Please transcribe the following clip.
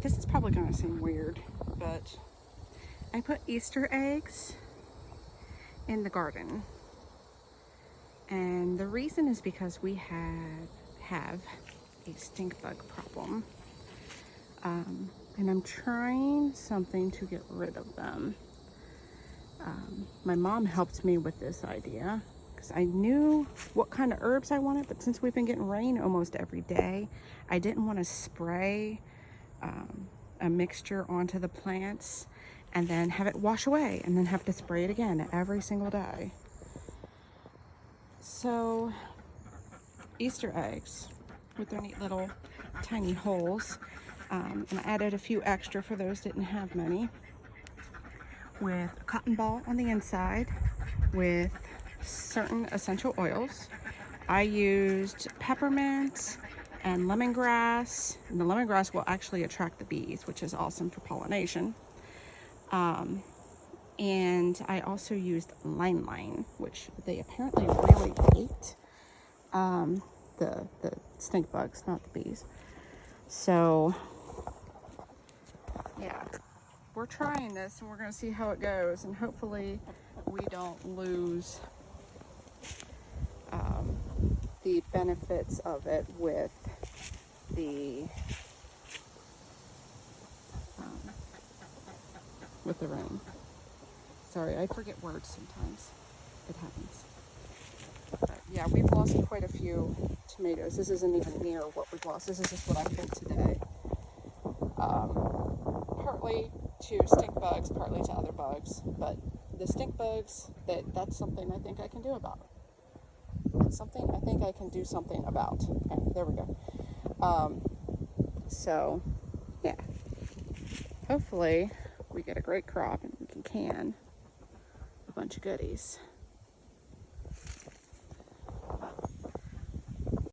this is probably going to seem weird, but I put Easter eggs in the garden. And the reason is because we have a stink bug problem. And I'm trying something to get rid of them. My mom helped me with this idea because I knew what kind of herbs I wanted, but since we've been getting rain almost every day, I didn't want to spray a mixture onto the plants and then have it wash away and then have to spray it again every single day. So Easter eggs with their neat little tiny holes, and I added a few extra for those that didn't have many, with a cotton ball on the inside with certain essential oils. I used peppermint and lemongrass, and the lemongrass will actually attract the bees, which is awesome for pollination. And I also used line, which they apparently really hate. The stink bugs, not the bees. So yeah, we're trying this and we're going to see how it goes, and hopefully we don't lose the benefits of it with the rain. Sorry, I forget words sometimes. It happens. But yeah, we've lost quite a few tomatoes. This isn't even near what we've lost. This is just what I pulled today. Partly to stink bugs, partly to other bugs. But the stink bugs, that's something I think I can do about. Something I think I can do something about. Okay, there we go. So yeah, hopefully we get a great crop and we can a bunch of goodies.